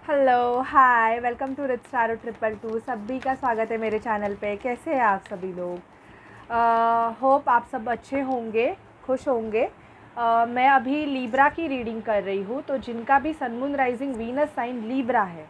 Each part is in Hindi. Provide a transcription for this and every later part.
हेलो हाय वेलकम टू रिच स्टारो 222। सभी का स्वागत है मेरे चैनल पे। कैसे हैं आप सभी लोग? होप आप सब अच्छे होंगे, खुश होंगे। मैं अभी लीब्रा की रीडिंग कर रही हूँ। तो जिनका भी sun moon rising Venus sign Libra है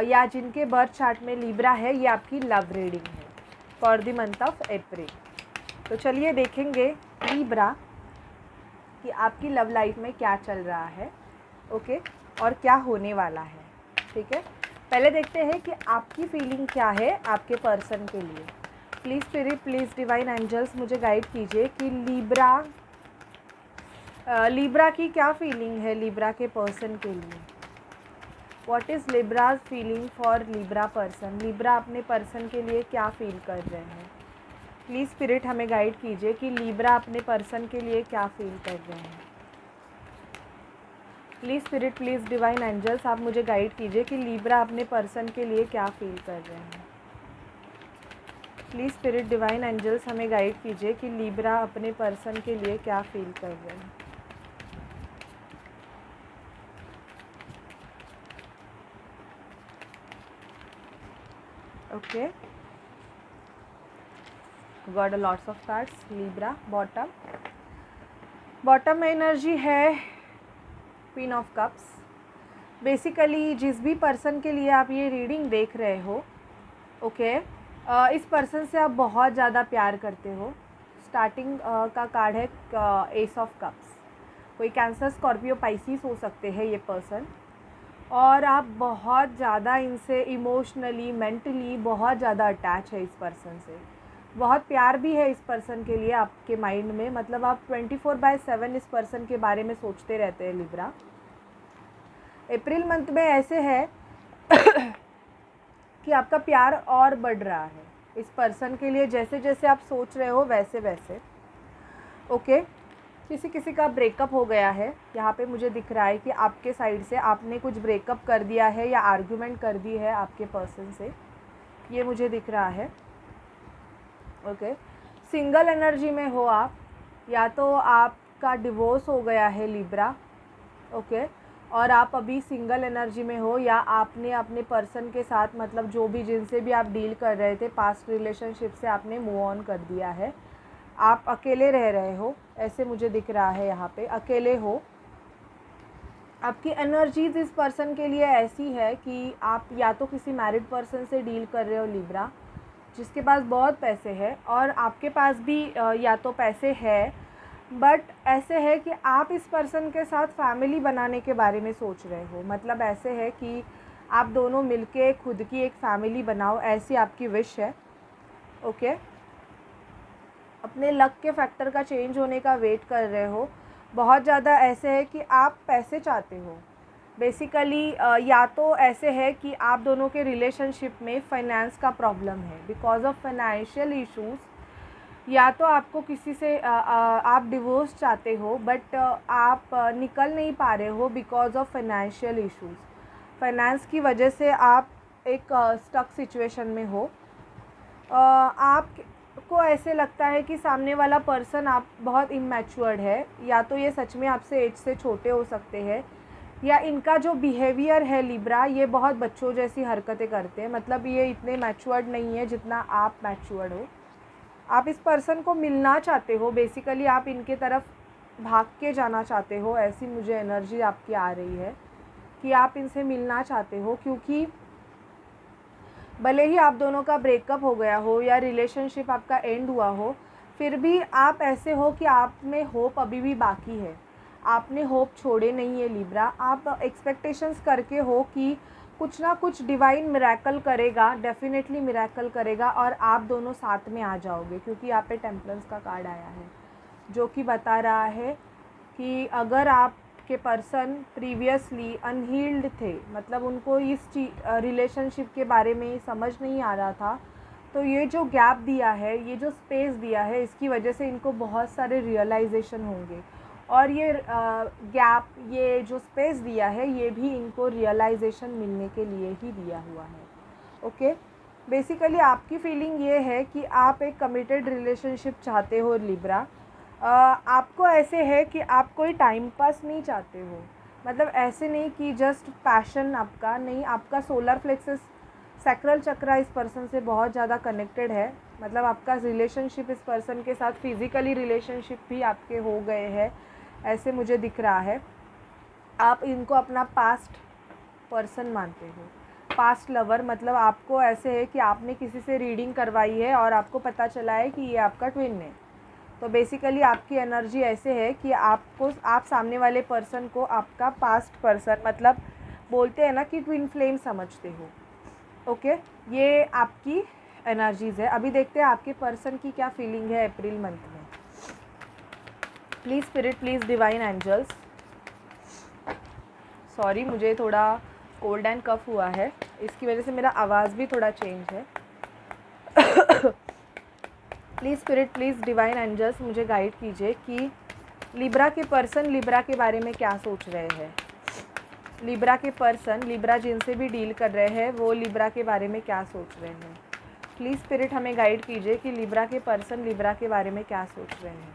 या जिनके बर्थ चार्ट में लीब्रा है, ये आपकी लव रीडिंग है for the month of April. तो चलिए देखेंगे लीब्रा कि आपकी लव लाइफ में क्या चल रहा है, ओके, और क्या होने वाला है। ठीक है, पहले देखते हैं कि आपकी फीलिंग क्या है आपके पर्सन के लिए। Please spirit, please divine angels मुझे गाइड कीजिए कि लीब्रा की क्या फीलिंग है लीब्रा के पर्सन के लिए। What is लिब्राज feeling for Libra person. Libra अपने पर्सन के लिए क्या फील कर रहे हैं। प्लीज़ स्पिरिट हमें गाइड कीजिए कि लीब्रा अपने पर्सन के लिए क्या फील कर रहे हैं। Please spirit, please divine angels आप मुझे गाइड कीजिए कि लीब्रा अपने पर्सन के लिए क्या फील कर रहे हैं। प्लीज़ स्पिरिट, डिवाइन एंजल्स हमें गाइड कीजिए कि लीब्रा अपने पर्सन के लिए क्या फील कर रहे हैं। Okay, got a lots of cards. Libra bottom में एनर्जी है क्वीन ऑफ कप्स। बेसिकली जिस भी पर्सन के लिए आप ये रीडिंग देख रहे हो, ओके, इस पर्सन से आप बहुत ज़्यादा प्यार करते हो। स्टार्टिंग का कार्ड है एस ऑफ कप्स। कोई कैंसर, स्कॉर्पियो, पाइसिस हो सकते हैं ये पर्सन, और आप बहुत ज़्यादा इनसे इमोशनली, मेंटली बहुत ज़्यादा अटैच है इस पर्सन से। बहुत प्यार भी है इस पर्सन के लिए आपके माइंड में। मतलब आप 24/7 इस पर्सन के बारे में सोचते रहते हैं लिब्रा। अप्रैल मंथ में ऐसे है कि आपका प्यार और बढ़ रहा है इस पर्सन के लिए। जैसे जैसे आप सोच रहे हो वैसे वैसे, ओके। किसी किसी का ब्रेकअप हो गया है यहाँ पे। मुझे दिख रहा है कि आपके साइड से आपने कुछ ब्रेकअप कर दिया है या आर्ग्यूमेंट कर दी है आपके पर्सन से, ये मुझे दिख रहा है, ओके। सिंगल एनर्जी में हो आप, या तो आपका डिवोर्स हो गया है लिब्रा, ओके, और आप अभी सिंगल एनर्जी में हो, या आपने अपने पर्सन के साथ, मतलब जो भी जिनसे भी आप डील कर रहे थे पास्ट रिलेशनशिप से, आपने मूव ऑन कर दिया है। आप अकेले रह रहे हो, ऐसे मुझे दिख रहा है यहाँ पे, अकेले हो। आपकी एनर्जीज इस पर्सन के लिए ऐसी है कि आप या तो किसी मैरिड पर्सन से डील कर रहे हो लिब्रा, जिसके पास बहुत पैसे हैं, और आपके पास भी या तो पैसे है, बट ऐसे है कि आप इस पर्सन के साथ फैमिली बनाने के बारे में सोच रहे हो। मतलब ऐसे है कि आप दोनों मिलके खुद की एक फैमिली बनाओ, ऐसी आपकी विश है, ओके। अपने लक के फैक्टर का चेंज होने का वेट कर रहे हो बहुत ज़्यादा। ऐसे है कि आप पैसे चाहते हो बेसिकली, या तो ऐसे है कि आप दोनों के रिलेशनशिप में फाइनेंस का प्रॉब्लम है बिकॉज ऑफ फाइनेंशियल इश्यूज़, या तो आपको किसी से आप डिवोर्स चाहते हो, बट आप निकल नहीं पा रहे हो because of financial issues. Finance की वजह से आप एक स्टक सिचुएशन में हो। आपको ऐसे लगता है कि सामने वाला पर्सन आप बहुत इमैच्योर्ड है, या तो ये सच में आपसे एज से छोटे हो सकते हैं, या इनका जो बिहेवियर है लिब्रा, ये बहुत बच्चों जैसी हरकतें करते हैं। मतलब ये इतने मैच्योर्ड नहीं है जितना आप मैच्योर्ड हो। आप इस पर्सन को मिलना चाहते हो बेसिकली, आप इनके तरफ भाग के जाना चाहते हो, ऐसी मुझे एनर्जी आपकी आ रही है कि आप इनसे मिलना चाहते हो। क्योंकि भले ही आप दोनों का ब्रेकअप हो गया हो या रिलेशनशिप आपका एंड हुआ हो, फिर भी आप ऐसे हो कि आप में होप अभी भी बाकी है। आपने होप छोड़े नहीं है लिब्रा। आप एक्सपेक्टेशंस करके हो कि कुछ ना कुछ डिवाइन मिरेकल करेगा, डेफिनेटली मिरेकल करेगा, और आप दोनों साथ में आ जाओगे। क्योंकि यहाँ पे टेम्परेंस का कार्ड आया है जो कि बता रहा है कि अगर आपके पर्सन प्रीवियसली अनहील्ड थे, मतलब उनको इस रिलेशनशिप के बारे में समझ नहीं आ रहा था, तो ये जो गैप दिया है, ये जो स्पेस दिया है, इसकी वजह से इनको बहुत सारे रियलाइजेशन होंगे। और ये गैप, ये जो स्पेस दिया है, ये भी इनको रियलाइजेशन मिलने के लिए ही दिया हुआ है, ओके। बेसिकली आपकी फीलिंग ये है कि आप एक कमिटेड रिलेशनशिप चाहते हो लिब्रा। आपको ऐसे है कि आप कोई टाइम पास नहीं चाहते हो। मतलब ऐसे नहीं कि जस्ट पैशन आपका नहीं, आपका सोलर प्लेक्सस सैक्रल चक्रा इस पर्सन से बहुत ज़्यादा कनेक्टेड है। मतलब आपका रिलेशनशिप इस पर्सन के साथ, फिज़िकली रिलेशनशिप भी आपके हो गए हैं, ऐसे मुझे दिख रहा है। आप इनको अपना पास्ट पर्सन मानते हो, पास्ट लवर। मतलब आपको ऐसे है कि आपने किसी से रीडिंग करवाई है और आपको पता चला है कि ये आपका ट्विन है। तो बेसिकली आपकी एनर्जी ऐसे है कि आप सामने वाले पर्सन को आपका पास्ट पर्सन, मतलब बोलते हैं ना कि ट्विन फ्लेम समझते हो। ओके, ये आपकी एनर्जीज़ है। अभी देखते हैं आपके पर्सन की क्या फीलिंग है अप्रैल मंथ में। Please spirit, please divine angels. Sorry, मुझे थोड़ा कोल्ड एंड कफ हुआ है, इसकी वजह से मेरा आवाज़ भी थोड़ा चेंज है। Please spirit, please divine angels मुझे गाइड कीजिए कि लिब्रा के पर्सन लिब्रा के बारे में क्या सोच रहे हैं। लिब्रा के पर्सन, लिब्रा जिनसे भी डील कर रहे हैं, वो लिब्रा के बारे में क्या सोच रहे हैं। प्लीज़ स्पिरिट हमें गाइड कीजिए कि लिब्रा के पर्सन लिब्रा के बारे में क्या सोच रहे हैं।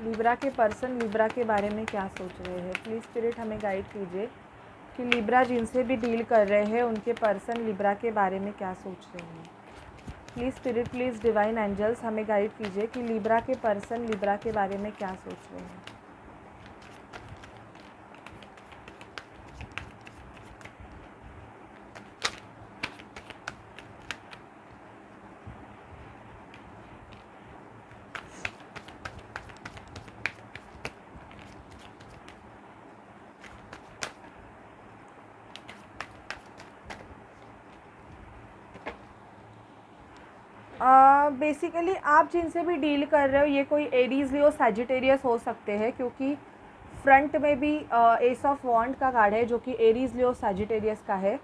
लिब्रा के पर्सन लिब्रा के बारे में क्या सोच रहे हैं। प्लीज़ स्पिरिट हमें गाइड कीजिए कि लिब्रा जिनसे भी डील कर रहे हैं उनके पर्सन लिब्रा के बारे में क्या सोच रहे हैं। Please spirit, please divine angels हमें गाइड कीजिए कि लिब्रा के पर्सन लिब्रा के बारे में क्या सोच रहे हैं। बेसिकली आप जिनसे भी डील कर रहे हो ये कोई एरीज लियो सैजिटेरियस हो सकते हैं, क्योंकि फ्रंट में भी एस ऑफ वॉन्ड का कार्ड है जो कि एरीज लियो सैजिटेरियस का है,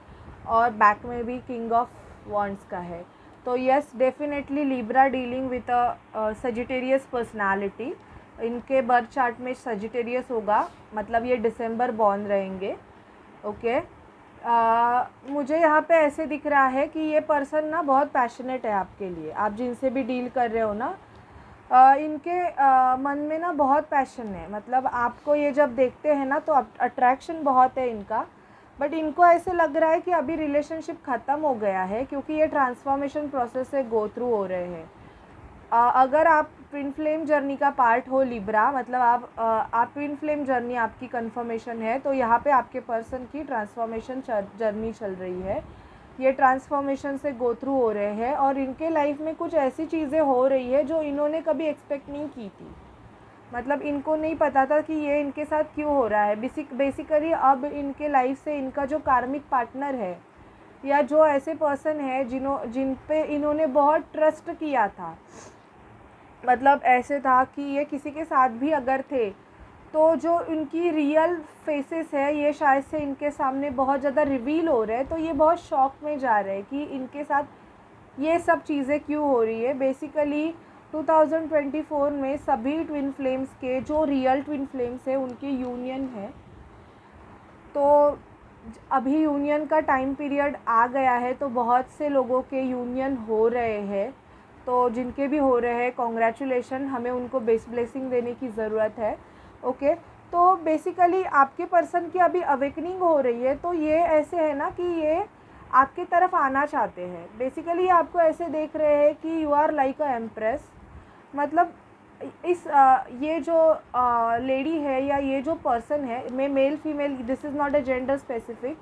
और बैक में भी किंग ऑफ वॉन्ड्स का है। तो yes, definitely Libra dealing with a Sagittarius personality. इनके बर्थ चार्ट में सैजिटेरियस होगा, मतलब ये दिसंबर बॉर्न रहेंगे। ओके, मुझे यहाँ पे ऐसे दिख रहा है कि ये पर्सन ना बहुत पैशनेट है आपके लिए। आप जिनसे भी डील कर रहे हो ना, इनके मन में ना बहुत पैशन है। मतलब आपको ये जब देखते हैं ना तो अट्रैक्शन बहुत है इनका, बट इनको ऐसे लग रहा है कि अभी रिलेशनशिप ख़त्म हो गया है, क्योंकि ये ट्रांसफॉर्मेशन प्रोसेस से गो थ्रू हो रहे हैं। अगर आप ट्विन फ्लेम जर्नी का पार्ट हो लिब्रा, मतलब आप ट्विन फ्लेम जर्नी आपकी कंफर्मेशन है, तो यहाँ पे आपके पर्सन की ट्रांसफॉर्मेशन जर्नी चल रही है। ये ट्रांसफॉर्मेशन से गो थ्रू हो रहे हैं और इनके लाइफ में कुछ ऐसी चीज़ें हो रही है जो इन्होंने कभी एक्सपेक्ट नहीं की थी। मतलब इनको नहीं पता था कि ये इनके साथ क्यों हो रहा है। बेसिकली अब इनके लाइफ से इनका जो कार्मिक पार्टनर है, या जो ऐसे पर्सन है जिन पे इन्होंने बहुत ट्रस्ट किया था, मतलब ऐसे था कि ये किसी के साथ भी अगर थे तो जो इनकी रियल फेसेस है ये शायद से इनके सामने बहुत ज़्यादा रिवील हो रहे हैं। तो ये बहुत शॉक में जा रहे हैं कि इनके साथ ये सब चीज़ें क्यों हो रही है। बेसिकली 2024 में सभी ट्विन फ्लेम्स के जो रियल ट्विन फ्लेम्स है उनकी यूनियन है। तो अभी यूनियन का टाइम पीरियड आ गया है, तो बहुत से लोगों के यूनियन हो रहे हैं। तो जिनके भी हो रहे हैं कॉन्ग्रेचुलेशन, हमें उनको बेस्ट ब्लेसिंग देने की ज़रूरत है। ओके, तो बेसिकली आपके पर्सन की अभी अवेकनिंग हो रही है। तो ये ऐसे है ना कि ये आपकी तरफ आना चाहते हैं। बेसिकली आपको ऐसे देख रहे हैं कि you are like a empress. मतलब इस ये जो लेडी है या ये जो पर्सन है, male female, this is not a gender specific,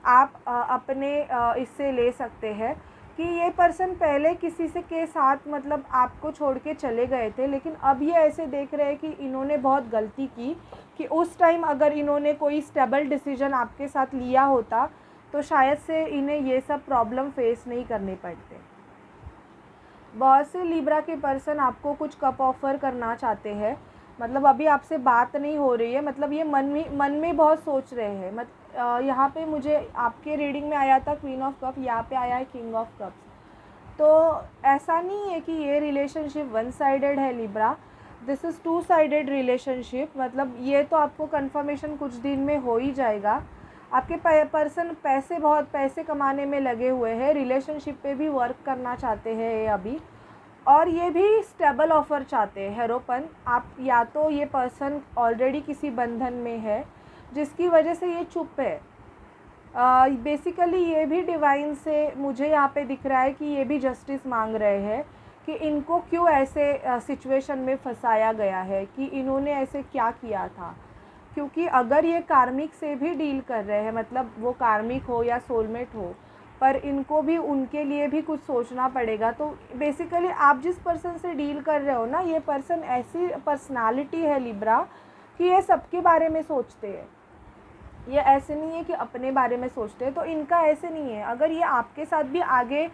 आप अपने इससे ले सकते हैं कि ये पर्सन पहले किसी से के साथ मतलब आपको छोड़ के चले गए थे, लेकिन अब ये ऐसे देख रहे हैं कि इन्होंने बहुत गलती की कि उस टाइम अगर इन्होंने कोई स्टेबल डिसीजन आपके साथ लिया होता तो शायद से इन्हें ये सब प्रॉब्लम फेस नहीं करने पड़ते। बहुत से लिब्रा के पर्सन आपको कुछ कप ऑफ़र करना चाहते हैं। मतलब अभी आपसे बात नहीं हो रही है, मतलब ये मन में बहुत सोच रहे हैं। यहाँ पे मुझे आपके रीडिंग में आया था क्वीन ऑफ कप, यहाँ पे आया है किंग ऑफ कप्स। तो ऐसा नहीं है कि ये रिलेशनशिप वन साइडेड है Libra, this is two sided relationship. मतलब ये तो आपको कन्फर्मेशन कुछ दिन में हो ही जाएगा। आपके पर्सन बहुत पैसे कमाने में लगे हुए हैं, रिलेशनशिप पे भी वर्क करना चाहते हैं ये अभी, और ये भी स्टेबल ऑफ़र चाहते हैं। हेरोपन, आप या तो ये पर्सन ऑलरेडी किसी बंधन में है जिसकी वजह से ये चुप है। बेसिकली ये भी डिवाइन से मुझे यहाँ पे दिख रहा है कि ये भी जस्टिस मांग रहे हैं कि इनको क्यों ऐसे सिचुएशन में फंसाया गया है, कि इन्होंने ऐसे क्या किया था। क्योंकि अगर ये कार्मिक से भी डील कर रहे हैं, मतलब वो कार्मिक हो या सोलमेट हो, पर इनको भी उनके लिए भी कुछ सोचना पड़ेगा। तो बेसिकली आप जिस पर्सन से डील कर रहे हो ना, ये पर्सन ऐसी पर्सनालिटी है लिब्रा कि ये सबके बारे में सोचते हैं। ये ऐसे नहीं है कि अपने बारे में सोचते हैं, तो इनका ऐसे नहीं है। अगर ये आपके साथ भी आगे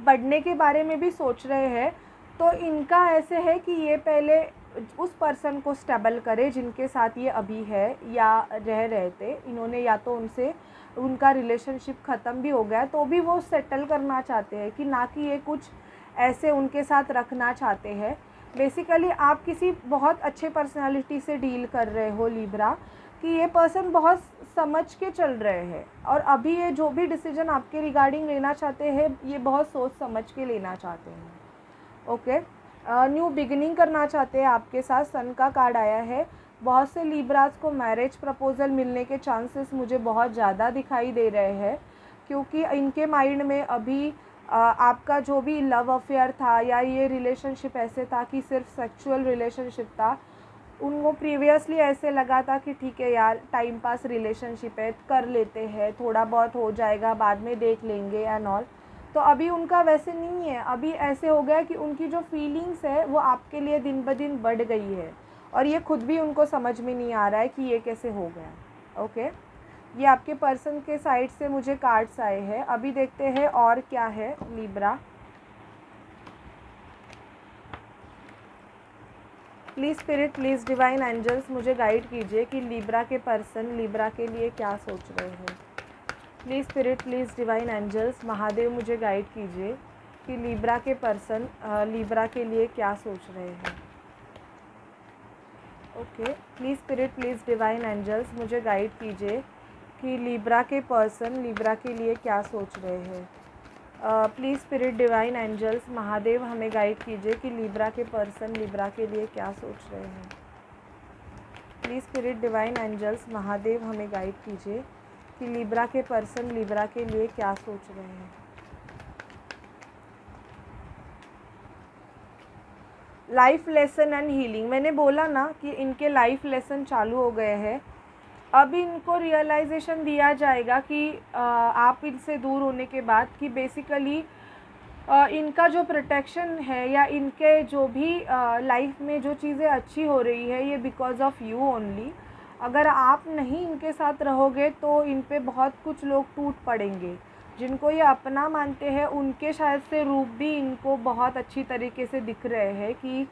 बढ़ने के बारे में भी सोच रहे हैं तो इनका ऐसे है कि ये पहले उस पर्सन को स्टेबल करे जिनके साथ ये अभी है या रह रहे थे। इन्होंने या तो उनसे उनका रिलेशनशिप ख़त्म भी हो गया तो भी वो सेटल करना चाहते हैं, कि ना कि ये कुछ ऐसे उनके साथ रखना चाहते हैं। बेसिकली आप किसी बहुत अच्छे पर्सनालिटी से डील कर रहे हो लिब्रा, कि ये पर्सन बहुत समझ के चल रहे हैं, और अभी ये जो भी डिसीजन आपके रिगार्डिंग लेना चाहते हैं ये बहुत सोच समझ के लेना चाहते हैं। ओके, न्यू बिगिनिंग करना चाहते हैं आपके साथ। सन का कार्ड आया है। बहुत से लिब्रास को मैरिज प्रपोज़ल मिलने के चांसेस मुझे बहुत ज़्यादा दिखाई दे रहे हैं, क्योंकि इनके माइंड में अभी आपका जो भी लव अफेयर था या ये रिलेशनशिप ऐसे था कि सिर्फ सेक्सुअल रिलेशनशिप था, उनको प्रीवियसली ऐसे लगा था कि ठीक है यार, टाइम पास रिलेशनशिप है, कर लेते हैं, थोड़ा बहुत हो जाएगा, बाद में देख लेंगे एंड ऑल। तो अभी उनका वैसे नहीं है। अभी ऐसे हो गया कि उनकी जो फीलिंग्स है वो आपके लिए दिन ब दिन बढ़ गई है, और ये खुद भी उनको समझ में नहीं आ रहा है कि ये कैसे हो गया। ओके, ये आपके पर्सन के साइड से मुझे कार्ड्स आए हैं। अभी देखते हैं और क्या है Libra. Please spirit, please divine angels मुझे गाइड कीजिए कि लिब्रा के पर्सन लिब्रा के लिए क्या सोच रहे हैं। Please spirit, please divine angels, Mahadev मुझे गाइड कीजिए कि लिब्रा के पर्सन लिब्रा के लिए क्या सोच रहे हैं। Okay, please spirit, please divine angels मुझे गाइड कीजिए कि लिब्रा के पर्सन लिब्रा के लिए क्या सोच रहे हैं। Please spirit, divine angels, Mahadev हमें गाइड कीजिए कि लिब्रा के पर्सन लिब्रा के लिए क्या सोच रहे हैं। Please spirit, divine angels, Mahadev हमें गाइड कीजिए कि लिब्रा के पर्सन लिब्रा के लिए क्या सोच रहे हैं। लाइफ लेसन एंड हीलिंग, मैंने बोला ना कि इनके लाइफ लेसन चालू हो गए हैं। अब इनको रियलाइजेशन दिया जाएगा कि आप इनसे दूर होने के बाद कि बेसिकली इनका जो प्रोटेक्शन है या इनके जो भी लाइफ में जो चीज़ें अच्छी हो रही है ये बिकॉज ऑफ यू ओनली। अगर आप नहीं इनके साथ रहोगे तो इन पे बहुत कुछ लोग टूट पड़ेंगे। जिनको ये अपना मानते हैं उनके शायद से रूप भी इनको बहुत अच्छी तरीके से दिख रहे हैं कि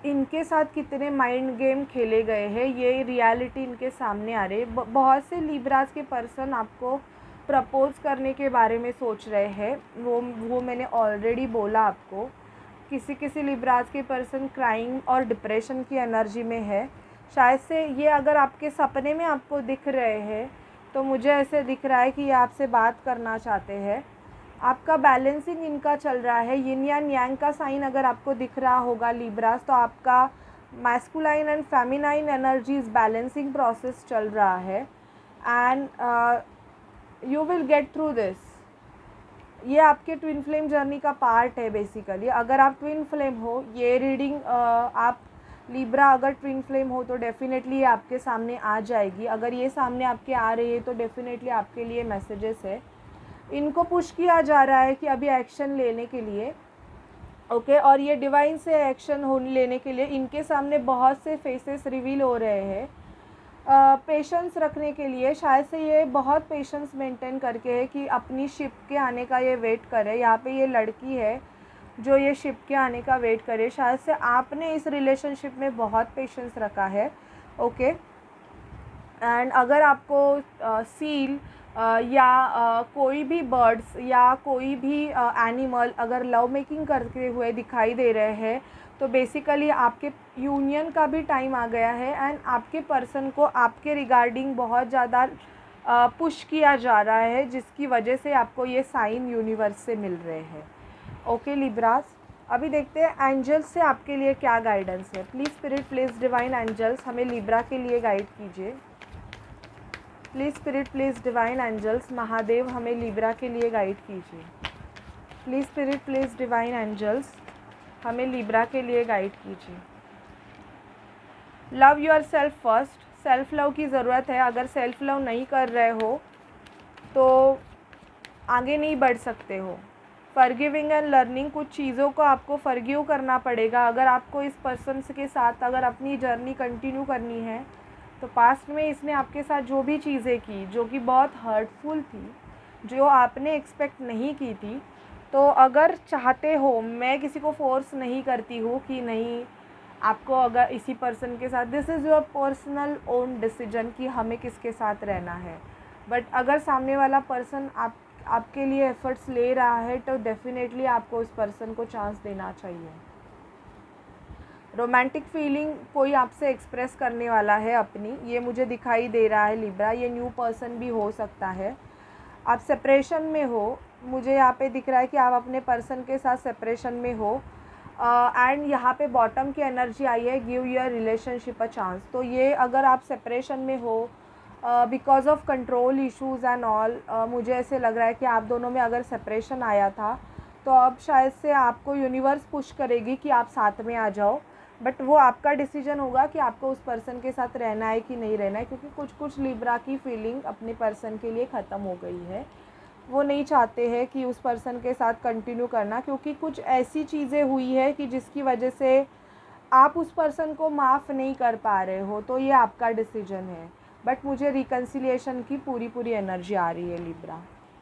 इनके साथ कितने माइंड गेम खेले गए हैं, ये रियलिटी इनके सामने आ रही है। बहुत से लिब्रास के पर्सन आपको प्रपोज़ करने के बारे में सोच रहे हैं, वो मैंने ऑलरेडी बोला आपको। किसी किसी लिब्रास के पर्सन क्राइंग और डिप्रेशन की एनर्जी में है। शायद से ये अगर आपके सपने में आपको दिख रहे हैं तो मुझे ऐसे दिख रहा है कि ये आपसे बात करना चाहते हैं। आपका बैलेंसिंग इनका चल रहा है। यिन या यांग का साइन अगर आपको दिख रहा होगा लिब्रास, तो आपका masculine and feminine energies balancing process चल रहा है and you will get through this. ये आपके ट्विन फ्लेम जर्नी का पार्ट है बेसिकली। अगर आप ट्विन फ्लेम हो, ये रीडिंग आप लिब्रा अगर ट्विन फ्लेम हो तो डेफ़िनेटली ये आपके सामने आ जाएगी। अगर ये सामने आपके आ रही है तो डेफ़िनेटली आपके लिए मैसेजेस है। इनको पुश किया जा रहा है कि अभी एक्शन लेने के लिए। ओके, और ये डिवाइन से एक्शन लेने के लिए इनके सामने बहुत से फेसेस रिवील हो रहे हैं। पेशेंस रखने के लिए शायद से ये बहुत पेशेंस मेंटेन करके है कि अपनी शिप के आने का ये वेट करे। यहाँ पे ये लड़की है जो ये शिप के आने का वेट करे। शायद से आपने इस रिलेशनशिप में बहुत पेशेंस रखा है। ओके, एंड अगर आपको सील या कोई भी बर्ड्स या कोई भी एनिमल अगर लव मेकिंग करते हुए दिखाई दे रहे हैं तो बेसिकली आपके यूनियन का भी टाइम आ गया है एंड आपके पर्सन को आपके रिगार्डिंग बहुत ज़्यादा पुश किया जा रहा है, जिसकी वजह से आपको ये साइन यूनिवर्स से मिल रहे हैं। ओके लिब्रास, अभी देखते हैं एंजल्स से आपके लिए क्या गाइडेंस है। Please spirit, please divine angels हमें लिब्रा के लिए गाइड कीजिए। Please spirit, please divine angels Mahadev हमें लिब्रा के लिए गाइड कीजिए। Please spirit, please divine angels हमें लिब्रा के लिए गाइड कीजिए। Love yourself first, self love की ज़रूरत है। अगर सेल्फ लव नहीं कर रहे हो तो आगे नहीं बढ़ सकते हो। फॉरगिविंग एंड लर्निंग, कुछ चीज़ों को आपको फॉरगिव करना पड़ेगा। अगर आपको इस पर्सन के साथ अगर अपनी जर्नी कंटिन्यू करनी है तो पास्ट में इसने आपके साथ जो भी चीज़ें की जो कि बहुत हर्टफुल थी, जो आपने एक्सपेक्ट नहीं की थी, तो अगर चाहते हो, मैं किसी को फोर्स नहीं करती हूँ कि नहीं आपको अगर इसी पर्सन के साथ, this is your personal own decision कि हमें किसके साथ रहना है। बट अगर सामने वाला पर्सन आपके लिए एफर्ट्स ले रहा है तो डेफिनेटली आपको उस पर्सन को चांस देना चाहिए। रोमांटिक फीलिंग कोई आपसे एक्सप्रेस करने वाला है अपनी, ये मुझे दिखाई दे रहा है लिब्रा। ये न्यू पर्सन भी हो सकता है। आप सेपरेशन में हो, मुझे यहाँ पे दिख रहा है कि आप अपने पर्सन के साथ सेपरेशन में हो। एंड यहाँ पे बॉटम की एनर्जी आई है, give your relationship a chance. तो ये अगर आप सेपरेशन में हो because of control issues and all, मुझे ऐसे लग रहा है कि आप दोनों में अगर सेपरेशन आया था तो अब शायद से आपको यूनिवर्स पुश करेगी कि आप साथ में आ जाओ। बट वो आपका डिसीजन होगा कि आपको उस पर्सन के साथ रहना है कि नहीं रहना है, क्योंकि कुछ लिब्रा की फीलिंग अपने पर्सन के लिए ख़त्म हो गई है। वो नहीं चाहते हैं कि उस पर्सन के साथ कंटिन्यू करना, क्योंकि कुछ ऐसी चीज़ें हुई है कि जिसकी वजह से आप उस पर्सन को माफ़ नहीं कर पा रहे हो। तो ये आपका डिसीजन है। बट मुझे रिकन्सिलिएशन की पूरी एनर्जी आ रही है Libra.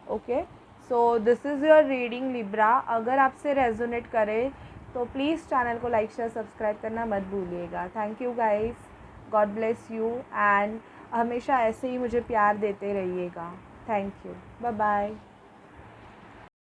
Okay, so this is your reading Libra. अगर आपसे रेजोनेट करे तो प्लीज़ चैनल को लाइक शेयर सब्सक्राइब करना मत भूलिएगा। Thank you guys, God bless you and हमेशा ऐसे ही मुझे प्यार देते रहिएगा। Thank you, bye bye.